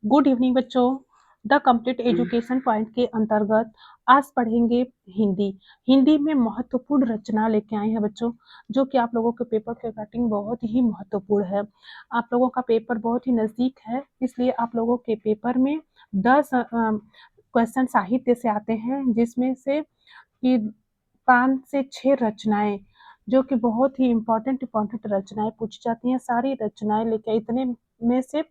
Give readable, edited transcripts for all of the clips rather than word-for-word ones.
Good evening बच्चों। The complete education point के अंतर्गत आज पढ़ेंगे हिंदी। हिंदी में महत्वपूर्ण रचना लेके आए हैं बच्चों, जो कि आप लोगों के पेपर के अकॉर्डिंग बहुत ही महत्वपूर्ण है। आप लोगों का पेपर बहुत ही नज़दीक है, इसलिए आप लोगों के पेपर में 10 क्वेश्चन साहित्य से आते हैं, जिसमें से कि 5 से 6 रचनाएं, जो कि बहुत ही इम्पोर्टेंट रचनाएं पूछी जाती हैं। सारी रचनाएं लेके इतने में से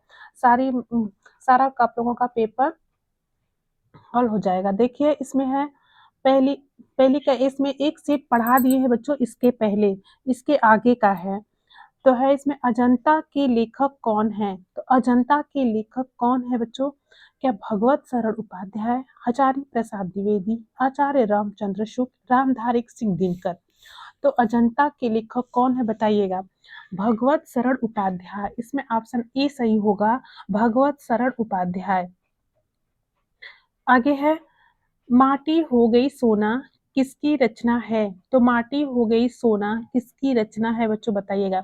सारा आप लोगों का पेपर हल हो जाएगा। देखिए इसमें है पहली पहली का, इसमें एक सेट पढ़ा दिए हैं बच्चों, इसके पहले इसके आगे का है। तो है इसमें अजंता के लेखक कौन है? तो अजंता के लेखक कौन है बच्चों? क्या भगवत सरल उपाध्याय, आचार्य प्रसाद द्विवेदी, आचार्य रामचंद्र शुक्ल, रामधारी सिंह दिनकर। तो अजंता के लेखक कौन है बताइएगा? भगवत सरल उपाध्याय। इसमें ऑप्शन ए सही होगा, भगवत सरल उपाध्याय। आगे है माटी हो गई सोना किसकी रचना है? तो माटी हो गई सोना किसकी रचना है बच्चों बताइएगा?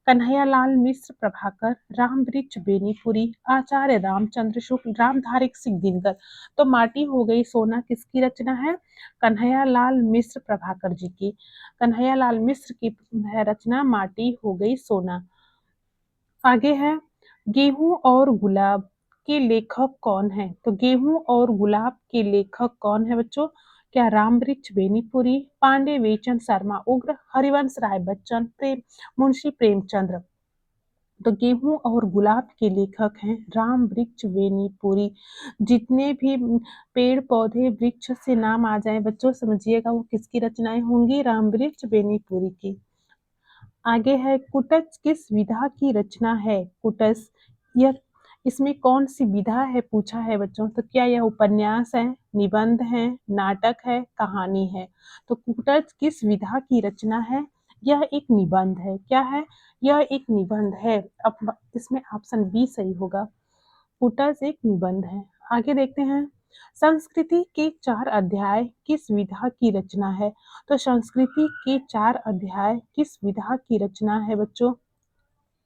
कन्हैयालाल मिश्र प्रभाकर, रामवृक्ष बेनीपुरी, आचार्य रामचंद्र शुक्ल, रामधारी सिंह दिनकर। तो माटी हो गई सोना किसकी रचना है? कन्हैयालाल मिश्र प्रभाकर जी की। कन्हैयालाल मिश्र की है रचना माटी हो गई सोना। आगे है गेहूं और गुलाब के लेखक कौन है? तो गेहूं और गुलाब के लेखक कौन है बच्चों? क्या रामवृक्ष बेनीपुरी, पांडे वेचन शर्मा उग्र, हरिवंश राय बच्चन, मुंशी प्रेमचंद्र। तो गेहूं और गुलाब के लेखक हैं रामवृक्ष बेनीपुरी। जितने भी पेड़ पौधे वृक्ष से नाम आ जाए बच्चों, समझिएगा वो किसकी रचनाएं होंगी? रामवृक्ष बेनीपुरी की। आगे है कुटज किस विधा की रचना है? कुटज यह इसमें कौन सी विधा है पूछा है बच्चों। तो क्या यह उपन्यास है, निबंध है, नाटक है, कहानी है? तो कुटज किस विधा की रचना है? यह एक निबंध है। क्या है? यह एक निबंध है। अब इसमें ऑप्शन बी सही होगा, कुटज एक निबंध है। आगे देखते हैं संस्कृति के 4 अध्याय किस विधा की रचना है? तो संस्कृति के 4 अध्याय किस विधा की रचना है बच्चों?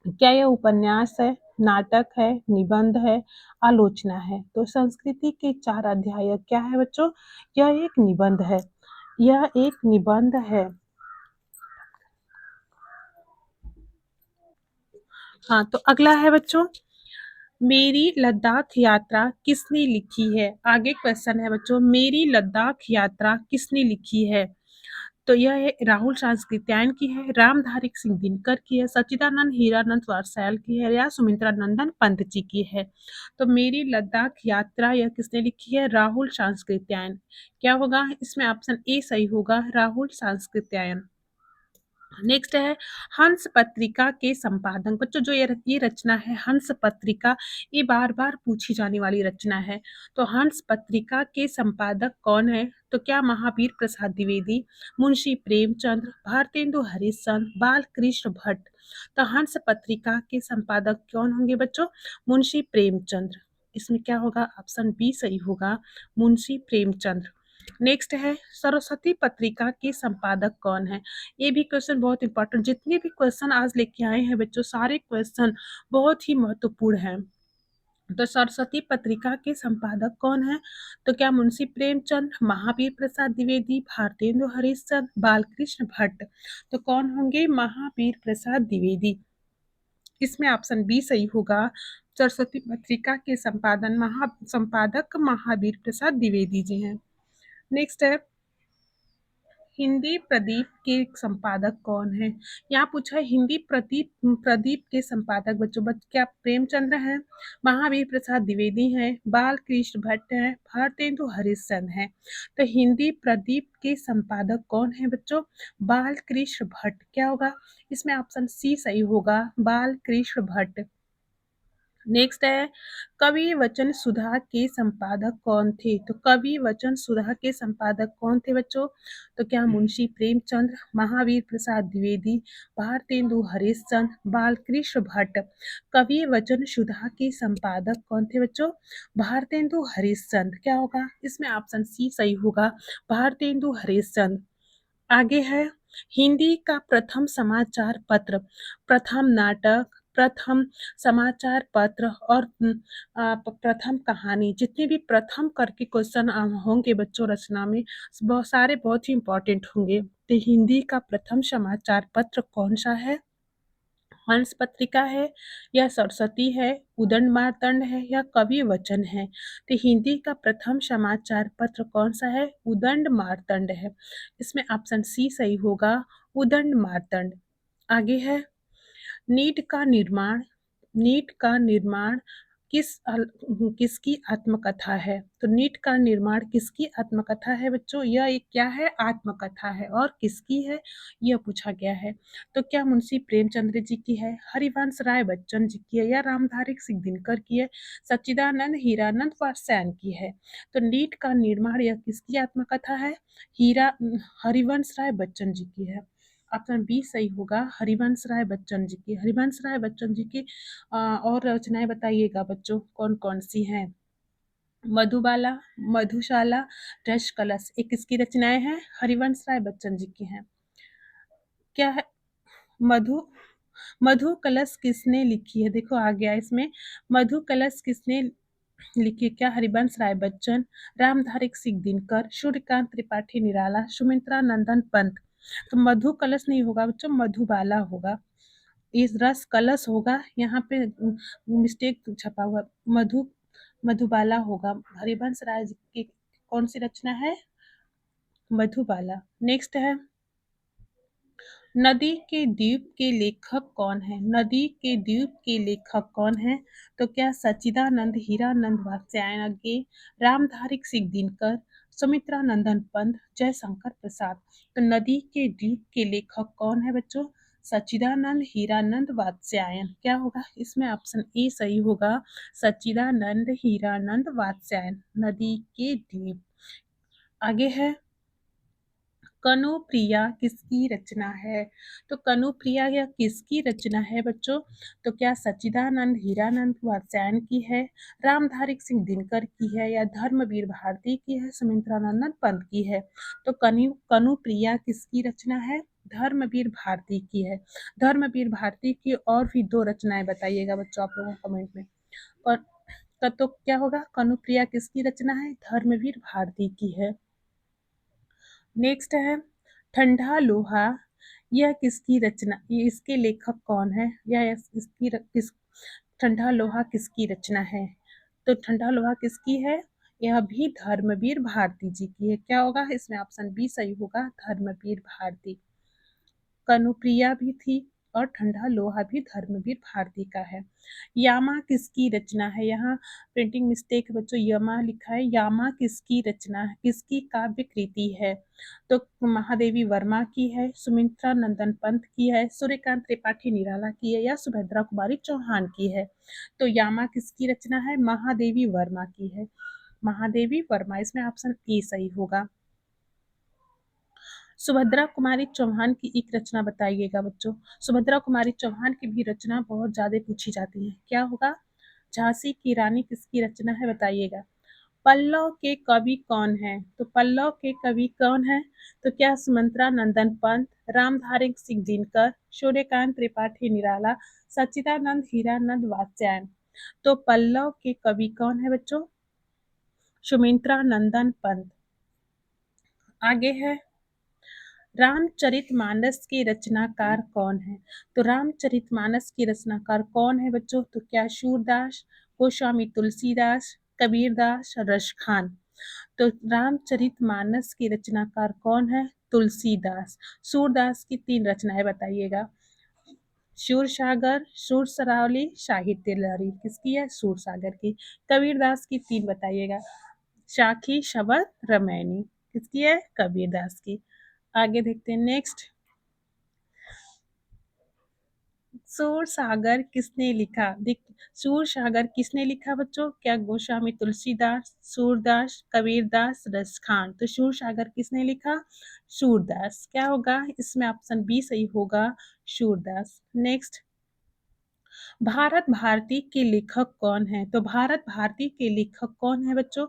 क्या यह उपन्यास है, नाटक है, निबंध है, आलोचना है? तो संस्कृति के 4 अध्याय क्या है बच्चों? यह एक निबंध है। यह एक निबंध है। हाँ, तो अगला है बच्चों मेरी लद्दाख यात्रा किसने लिखी है? आगे क्वेश्चन है बच्चों, मेरी लद्दाख यात्रा किसने लिखी है? तो यह है राहुल सांस्कृत्यायन की है, रामधारी सिंह दिनकर की है, सच्चिदानंद हीरानंद वात्स्यायन की है, या सुमित्रा नंदन पंत जी की है। तो मेरी लद्दाख यात्रा यह किसने लिखी है? राहुल सांस्कृत्यायन। क्या होगा इसमें? ऑप्शन ए सही होगा, राहुल सांस्कृत्यायन। नेक्स्ट है हंस पत्रिका के संपादक। बच्चों जो ये रचना है हंस पत्रिका, ये बार बार पूछी जाने वाली रचना है। तो हंस पत्रिका के संपादक कौन है? तो क्या महावीर प्रसाद द्विवेदी, मुंशी प्रेमचंद्र, भारतेंदु हरिश्चंद्र, बाल कृष्ण भट्ट। तो हंस पत्रिका के संपादक कौन होंगे बच्चों? मुंशी प्रेमचंद्र। इसमें क्या होगा? ऑप्शन बी सही होगा, मुंशी प्रेमचंद्र। नेक्स्ट है सरस्वती पत्रिका के संपादक कौन है? ये भी क्वेश्चन बहुत इंपॉर्टेंट, जितने भी क्वेश्चन आज लेके आए हैं बच्चों, सारे क्वेश्चन बहुत ही महत्वपूर्ण हैं। तो सरस्वती पत्रिका के संपादक कौन है? तो क्या मुंशी प्रेमचंद, महावीर प्रसाद द्विवेदी, भारतेंदु हरिश्चंद्र, बालकृष्ण भट्ट। तो कौन होंगे? महावीर प्रसाद द्विवेदी। इसमें ऑप्शन बी सही होगा, सरस्वती पत्रिका के संपादक महावीर प्रसाद द्विवेदी जी हैं। नेक्स्ट है हिंदी प्रदीप के संपादक कौन है? यहाँ पूछा है हिंदी प्रदीप के संपादक बच्चों क्या प्रेमचंद्र हैं, महावीर प्रसाद द्विवेदी हैं, बाल कृष्ण भट्ट हैं, भारतेंदु हरिश्चंद्र हैं। तो हिंदी प्रदीप के संपादक कौन है बच्चों? बाल कृष्ण भट्ट। क्या होगा इसमें? ऑप्शन सी सही होगा, बाल कृष्ण भट्ट। नेक्स्ट है कवि वचन सुधा के संपादक कौन थे? तो कवि वचन सुधा के संपादक कौन थे बच्चों? तो क्या मुंशी प्रेमचंद्र, महावीर प्रसाद द्विवेदी, भारतेंदु हरिश्चंद्र, बालकृष्ण भट्ट। कवि वचन सुधा के संपादक कौन थे बच्चों? भारतेंदु हरिश्चंद्र। क्या होगा इसमें? ऑप्शन सी सही होगा, भारतेंदु हरिश्चंद्र। आगे है हिंदी का प्रथम समाचार पत्र, प्रथम नाटक, प्रथम समाचार पत्र और प्रथम कहानी, जितने भी प्रथम करके क्वेश्चन होंगे बच्चों रचना में, बहुत सारे बहुत ही इम्पोर्टेंट होंगे। तो हिंदी का प्रथम समाचार पत्र कौन सा है? हंस पत्रिका है या सरस्वती है, उदंड मार्तंड है या कवि वचन है? तो हिंदी का प्रथम समाचार पत्र कौन सा है? उदंड मार्तंड है। इसमें ऑप्शन सी सही होगा, उदंड मार्तंड। आगे है, नीट का निर्माण, नीट का निर्माण किसकी आत्मकथा है? तो नीट का निर्माण किसकी आत्मकथा है बच्चों? यह एक क्या है? आत्मकथा है। और किसकी है यह पूछा गया है। तो क्या मुंशी प्रेमचंद्र जी की है, हरिवंश राय बच्चन जी की है या रामधारी सिंह दिनकर की है, सच्चिदानंद हीरानंद वात्स्यायन की है? तो नीट का निर्माण यह किसकी आत्मकथा है? हरिवंश राय बच्चन जी की है। ऑप्शन बी सही होगा, हरिवंश राय बच्चन जी की। हरिवंश राय बच्चन जी की और रचनाएं बताइएगा बच्चों कौन कौन सी हैं? मधुबाला, मधुशाला, रस कलश, ये किसकी रचनाएं हैं? हरिवंश राय बच्चन जी की हैं। क्या है? मधु मधु कलश किसने लिखी है? देखो आ गया इसमें, मधु कलश किसने लिखी? क्या हरिवंश राय बच्चन, रामधारी सिंह दिनकर, सूर्यकांत त्रिपाठी निराला, सुमित्रा नंदन पंत? तो मधु कलश नहीं होगा बच्चों, मधुबाला होगा। इस रस कलश होगा, यहाँ पे मिस्टेक छपा हुआ, मधुबाला होगा। हरिवंश राय जी की कौन सी रचना है? मधुबाला। नेक्स्ट है, नदी के द्वीप के लेखक कौन है? नदी के द्वीप के लेखक कौन है? तो क्या सच्चिदानंद हीरानंद वात्स्यायन, रामधारी सिंह दिनकर, सुमित्रा नंदन पंत, जयशंकर प्रसाद? तो नदी के द्वीप के लेखक कौन है बच्चों? सच्चिदानंद हीरानंद वात्स्यायन। क्या होगा इसमें? ऑप्शन ए सही होगा, सच्चिदानंद हीरानंद वात्स्यायन, नदी के द्वीप। आगे है, कनुप्रिया किसकी रचना है? तो कनुप्रिया यह किसकी रचना है बच्चों? तो क्या सच्चिदानंद हीरानंद वात्स्यायन की है, रामधारी सिंह दिनकर की है या धर्मवीर भारती की है, सुमित्रानंदन पंत की है? तो कनुप्रिया किसकी रचना है? धर्मवीर भारती की है। धर्मवीर भारती की और भी 2 रचनाएं बताइएगा बच्चों आप लोगों कमेंट में। तो क्या होगा? कनुप्रिया किसकी रचना है? धर्मवीर भारती की है। नेक्स्ट है, ठंडा लोहा, यह किसकी रचना, ये इसके लेखक कौन है? ठंडा लोहा किसकी रचना है? तो ठंडा लोहा किसकी है? यह भी धर्मवीर भारती जी की है। क्या होगा इसमें? ऑप्शन बी सही होगा, धर्मवीर भारती। कनुप्रिया भी थी और ठंडा लोहा भी धर्मवीर भारती का है। यामा किसकी रचना है? यहाँ प्रिंटिंग मिस्टेक है बच्चों, यमा लिखा है, यामा किसकी रचना है, किसकी काव्य कृति है? तो महादेवी वर्मा की है, सुमित्रा नंदन पंत की है, सूर्यकांत त्रिपाठी निराला की है या सुभद्रा कुमारी चौहान की है? तो यामा किसकी रचना है? महादेवी वर्मा की है, महादेवी वर्मा। इसमें ऑप्शन ए सही होगा। सुभद्रा कुमारी चौहान की एक रचना बताइएगा बच्चों। सुभद्रा कुमारी चौहान की भी रचना बहुत ज्यादा पूछी जाती है। क्या होगा? झांसी की रानी किसकी रचना है बताइएगा। पल्लव के कवि कौन है? तो पल्लव के कवि कौन है? तो क्या सुमित्रा नंदन पंत, रामधारी सिंह दिनकर, सूर्यकांत त्रिपाठी निराला, सच्चिदानंद हीरानंद वात्स्यायन? तो पल्लव के कवि कौन है बच्चों? सुमित्रा नंदन पंत। आगे है, रामचरितमानस के रचनाकार कौन है? तो रामचरितमानस के रचनाकार कौन है बच्चों? तो क्या सूरदास, गोस्वामी तुलसीदास, कबीरदास, रसखान? तो रामचरितमानस के रचनाकार कौन है? तुलसीदास। सूरदास की 3 रचनाएं बताइएगा। सूरसागर, सुरसरावली, साहित्य लहरी, किसकी है? सूरसागर की। कबीरदास की 3 बताइएगा। साखी, शबद, रामायणी, किसकी है? कबीरदास की। आगे देखते हैं नेक्स्ट, सूर सागर किसने लिखा? सूर सागर किसने लिखा बच्चों? क्या गोस्वामी तुलसीदास, सूरदास, कबीरदास, रसखान? तो सूर सागर किसने लिखा? सूरदास। क्या होगा इसमें? ऑप्शन बी सही होगा, सूरदास। नेक्स्ट, भारत भारती के लेखक कौन है? तो भारत भारती के लेखक कौन है बच्चों?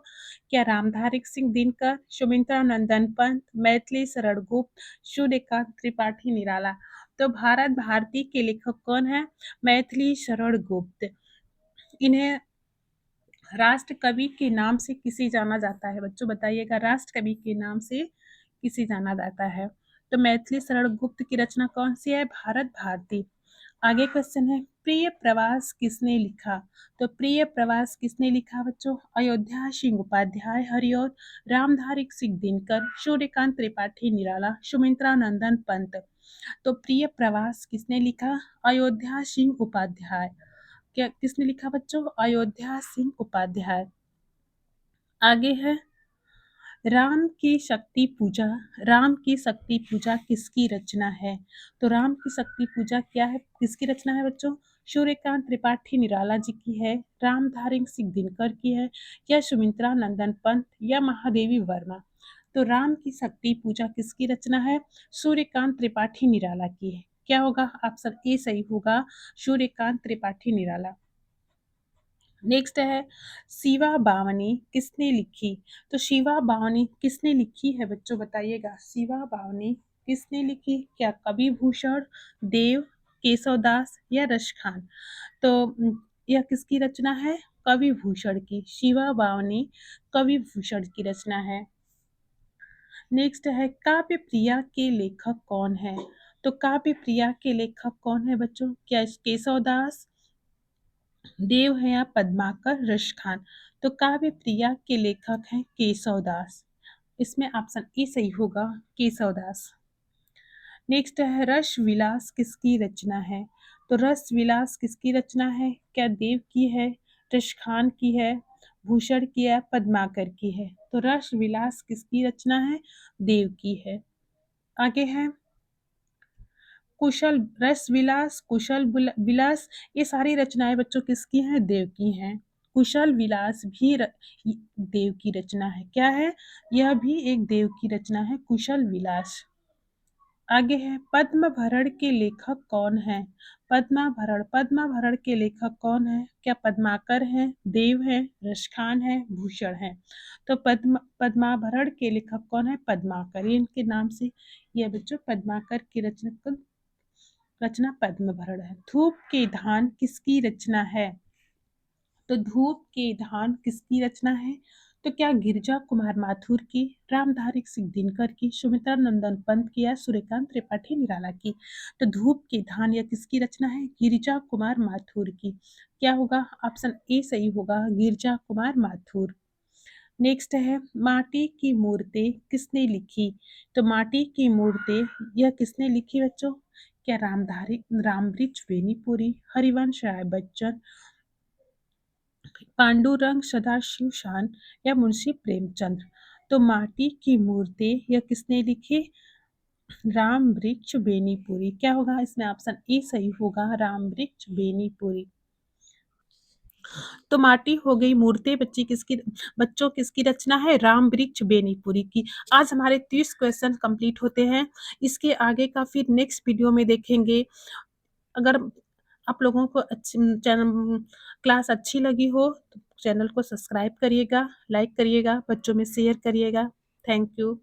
क्या रामधारी सिंह दिनकर, सुमित्रा नंदन पंत, मैथिली शरण गुप्त, सूर्यकांत त्रिपाठी निराला? तो भारत भारती के लेखक कौन है? मैथिली शरण गुप्त। इन्हें राष्ट्र कवि के नाम से किसे जाना जाता है? बच्चों बताइएगा, राष्ट्र कवि के नाम से किसे जाना जाता है? तो मैथिली शरण गुप्त की रचना कौन सी है? भारत भारती। आगे क्वेश्चन है, प्रिय प्रवास किसने लिखा? तो प्रिय प्रवास किसने लिखा बच्चों? अयोध्या सिंह उपाध्याय, हरिऔध रामधारी सिंह दिनकर, सूर्यकांत त्रिपाठी निराला, सुमित्रा नंदन पंत। तो प्रिय प्रवास किसने लिखा? अयोध्या सिंह उपाध्याय। क्या किसने लिखा बच्चों? अयोध्या सिंह उपाध्याय। आगे है, राम की शक्ति पूजा। राम की शक्ति पूजा किसकी रचना है? तो राम की शक्ति पूजा क्या है, किसकी रचना है बच्चों? सूर्यकांत त्रिपाठी निराला जी की है, रामधारी सिंह दिनकर की है, या सुमित्रा नंदन पंत, या महादेवी वर्मा। तो राम की शक्ति पूजा किसकी रचना है? सूर्यकांत त्रिपाठी निराला की है। क्या होगा? ऑप्शन ए सही होगा, सूर्यकांत त्रिपाठी निराला। नेक्स्ट है, शिवा बावनी किसने लिखी? तो शिवा बावनी किसने लिखी है बच्चों बताइएगा, शिवा बावनी किसने लिखी? क्या कवि भूषण, देव, केशवदास, या रसखान? तो यह किसकी रचना है? कवि भूषण की। शिवा बावनी कवि भूषण की रचना है। नेक्स्ट है, काव्य प्रिया के लेखक कौन है? तो काव्य प्रिया के लेखक कौन है बच्चों? क्या केशवदास, देव है, या पद्माकर, रसखान? तो काव्य प्रिया के लेखक हैं केशवदास। इसमें ऑप्शन ए सही होगा, केशवदास। नेक्स्ट है, रस विलास किसकी रचना है? तो रस विलास किसकी रचना है? क्या देव की है, रसखान की है, भूषण की है, पद्माकर की है? तो रस विलास किसकी रचना है? देव की है। आगे है, कुशल रस विलास, कुशल विलास, ये सारी रचनाएं बच्चों किसकी हैं? देव की हैं। कुशल विलास भी देव की रचना है। क्या है? यह भी एक देव की रचना है, कुशल विलास। आगे है, पद्मभरण के लेखक कौन है? पद्माभरण के लेखक कौन है? क्या पद्माकर है, देव है, रसखान है, भूषण है? तो पद्माभरण के लेखक कौन है? पद्माकर। इनके नाम से यह बच्चों पद्माकर की रचना पद्मभरण है। धूप के धान किसकी रचना है? तो धूप के धान किसकी रचना है? तो क्या गिरिजा कुमार माथुर की, रामधारी सिंह दिनकर की, सुमित्रा नंदन पंत की, या सूर्यकांत त्रिपाठी निराला की? तो धूप के धान यह किसकी रचना है? गिरिजा कुमार माथुर की। क्या होगा? ऑप्शन ए सही होगा, गिरिजा कुमार माथुर। नेक्स्ट है, माटी की मूर्तें किसने लिखी? तो माटी की मूर्तें यह किसने लिखी बच्चों? क्या रामवृक्ष बेनीपुरी, हरिवंश राय बच्चन, पांडुरंग सदाशिव शान, या मुंशी प्रेमचंद? तो माटी की मूर्तें यह किसने लिखी? रामवृक्ष बेनीपुरी। क्या होगा? इसमें ऑप्शन ए सही होगा, रामवृक्ष बेनीपुरी। तो माटी हो गई, मूर्तें बच्चों किसकी रचना है? रामवृक्ष बेनीपुरी की। आज हमारे 30 क्वेश्चन कंप्लीट होते हैं। इसके आगे का फिर नेक्स्ट वीडियो में देखेंगे। अगर आप लोगों को क्लास अच्छी लगी हो तो चैनल को सब्सक्राइब करिएगा, लाइक करिएगा, बच्चों में शेयर करिएगा। Thank you.